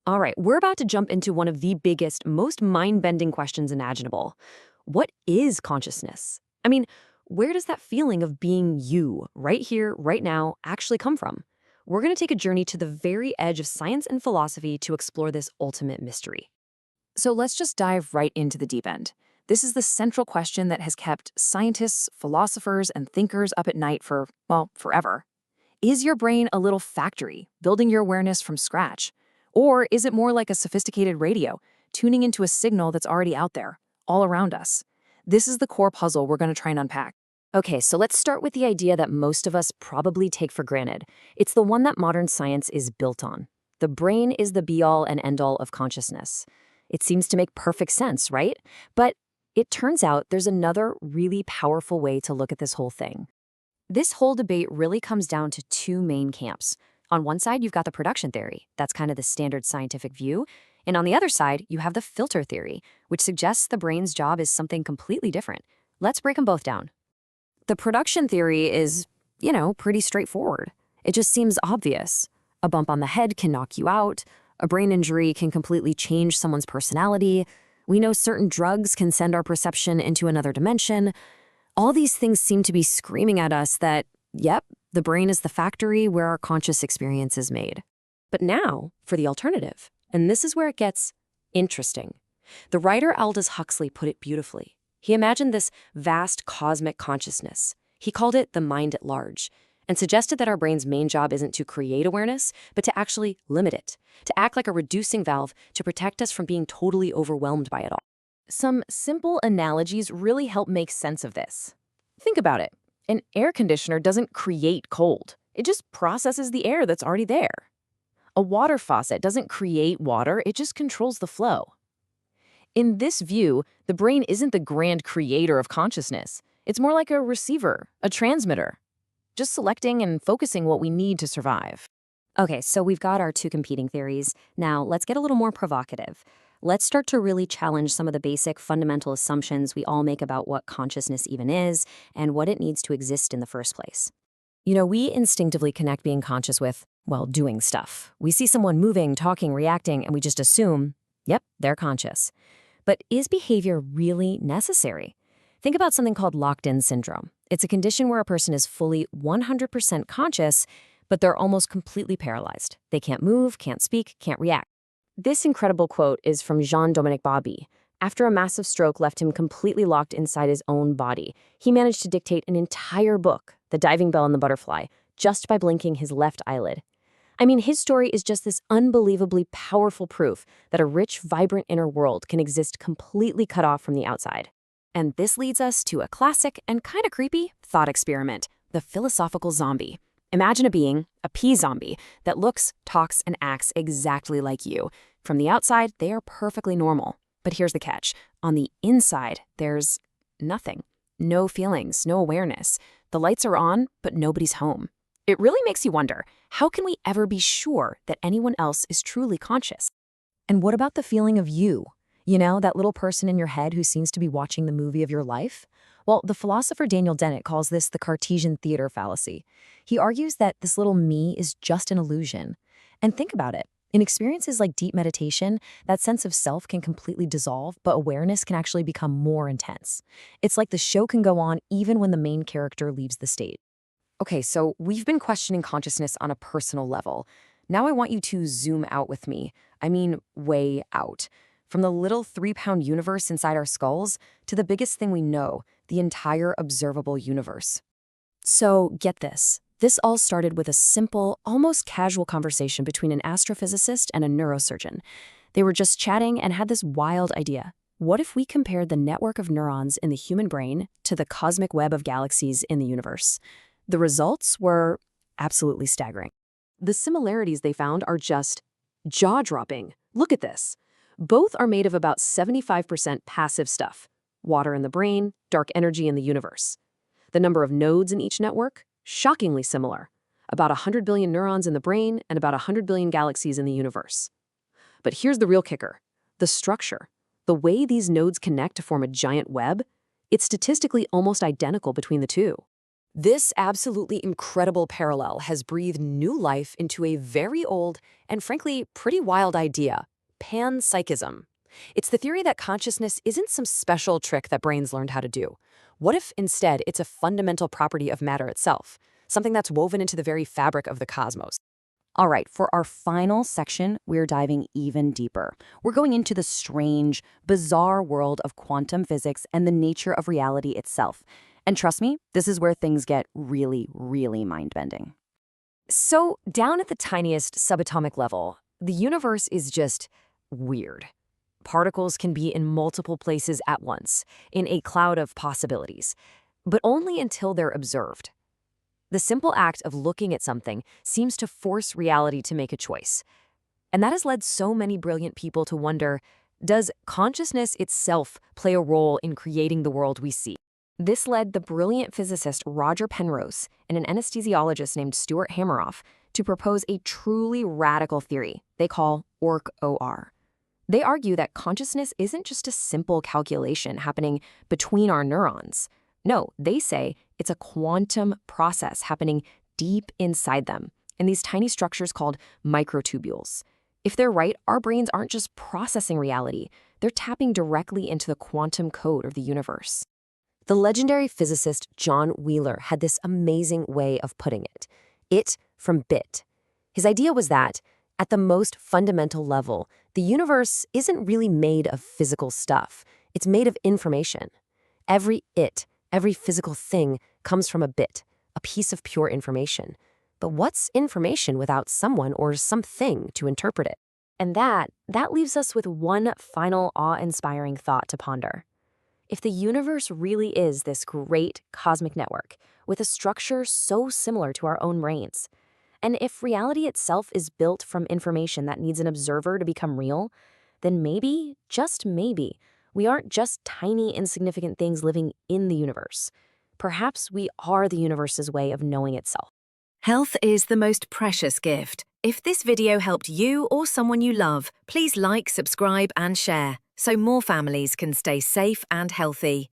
All right, we're about to jump into one of the biggest, most mind-bending questions imaginable. What is consciousness? I mean, where does that feeling of being you, right here, right now, actually come from? We're going to take a journey to the very edge of science and philosophy to explore this ultimate mystery. So let's just dive right into the deep end. This is the central question that has kept scientists, philosophers, and thinkers up at night for, well, forever. Is your brain a little factory, building your awareness from scratch? Or is it more like a sophisticated radio, tuning into a signal that's already out there, all around us? This is the core puzzle we're going to try and unpack. Okay, so let's start with the idea that most of us probably take for granted. It's the one that modern science is built on. The brain is the be-all and end-all of consciousness. It seems to make perfect sense, right? But it turns out there's another really powerful way to look at this whole thing. This whole debate really comes down to two main camps. On one side, you've got the production theory. That's kind of the standard scientific view. And on the other side, you have the filter theory, which suggests the brain's job is something completely different. Let's break them both down. The production theory is, pretty straightforward. It just seems obvious. A bump on the head can knock you out. A brain injury can completely change someone's personality. We know certain drugs can send our perception into another dimension. All these things seem to be screaming at us that, yep, the brain is the factory where our conscious experience is made. But now, for the alternative. And this is where it gets interesting. The writer Aldous Huxley put it beautifully. He imagined this vast cosmic consciousness. He called it the mind at large, and suggested that our brain's main job isn't to create awareness, but to actually limit it, to act like a reducing valve to protect us from being totally overwhelmed by it all. Some simple analogies really help make sense of this. Think about it. An air conditioner doesn't create cold. It just processes the air that's already there. A water faucet doesn't create water, it just controls the flow. In this view, the brain isn't the grand creator of consciousness. It's more like a receiver, a transmitter, just selecting and focusing what we need to survive. Okay, so we've got our two competing theories. Now, let's get a little more provocative. Let's start to really challenge some of the basic fundamental assumptions we all make about what consciousness even is and what it needs to exist in the first place. We instinctively connect being conscious with, well, doing stuff. We see someone moving, talking, reacting, and we just assume, yep, they're conscious. But is behavior really necessary? Think about something called locked-in syndrome. It's a condition where a person is fully 100% conscious, but they're almost completely paralyzed. They can't move, can't speak, can't react. This incredible quote is from Jean-Dominique Bauby. After a massive stroke left him completely locked inside his own body, he managed to dictate an entire book, The Diving Bell and the Butterfly, just by blinking his left eyelid. I mean, his story is just this unbelievably powerful proof that a rich, vibrant inner world can exist completely cut off from the outside. And this leads us to a classic and kind of creepy thought experiment, the philosophical zombie. Imagine a being, a pea zombie, that looks, talks, and acts exactly like you. From the outside, they are perfectly normal. But here's the catch. On the inside, there's nothing. No feelings, no awareness. The lights are on, but nobody's home. It really makes you wonder, how can we ever be sure that anyone else is truly conscious? And what about the feeling of you? That little person in your head who seems to be watching the movie of your life? Well, the philosopher Daniel Dennett calls this the Cartesian theater fallacy. He argues that this little me is just an illusion. And think about it. In experiences like deep meditation, that sense of self can completely dissolve, but awareness can actually become more intense. It's like the show can go on even when the main character leaves the stage. Okay, so we've been questioning consciousness on a personal level. Now I want you to zoom out with me. I mean, way out. From the little 3-pound universe inside our skulls to the biggest thing we know, the entire observable universe. So get this. This all started with a simple, almost casual conversation between an astrophysicist and a neurosurgeon. They were just chatting and had this wild idea. What if we compared the network of neurons in the human brain to the cosmic web of galaxies in the universe? The results were absolutely staggering. The similarities they found are just jaw-dropping. Look at this. Both are made of about 75% passive stuff. Water in the brain, dark energy in the universe. The number of nodes in each network, shockingly similar. About 100 billion neurons in the brain and about 100 billion galaxies in the universe. But here's the real kicker. The structure. The way these nodes connect to form a giant web, it's statistically almost identical between the two. This absolutely incredible parallel has breathed new life into a very old and frankly pretty wild idea, panpsychism. It's the theory that consciousness isn't some special trick that brains learned how to do. What if instead it's a fundamental property of matter itself, something that's woven into the very fabric of the cosmos? All right, for our final section, we're diving even deeper. We're going into the strange, bizarre world of quantum physics and the nature of reality itself. And trust me, this is where things get really, really mind-bending. So, down at the tiniest subatomic level, the universe is just weird. Particles can be in multiple places at once, in a cloud of possibilities, but only until they're observed. The simple act of looking at something seems to force reality to make a choice. And that has led so many brilliant people to wonder, does consciousness itself play a role in creating the world we see? This led the brilliant physicist Roger Penrose and an anesthesiologist named Stuart Hameroff to propose a truly radical theory they call OR. They argue that consciousness isn't just a simple calculation happening between our neurons. No, they say it's a quantum process happening deep inside them, in these tiny structures called microtubules. If they're right, our brains aren't just processing reality, they're tapping directly into the quantum code of the universe. The legendary physicist John Wheeler had this amazing way of putting it. It from bit. His idea was that, at the most fundamental level, the universe isn't really made of physical stuff. It's made of information. Every physical thing comes from a bit, a piece of pure information. But what's information without someone or something to interpret it? And that leaves us with one final awe-inspiring thought to ponder. If the universe really is this great cosmic network with a structure so similar to our own brains, and if reality itself is built from information that needs an observer to become real, then maybe, just maybe, we aren't just tiny, insignificant things living in the universe. Perhaps we are the universe's way of knowing itself. Health is the most precious gift. If this video helped you or someone you love, please like, subscribe, and share so more families can stay safe and healthy.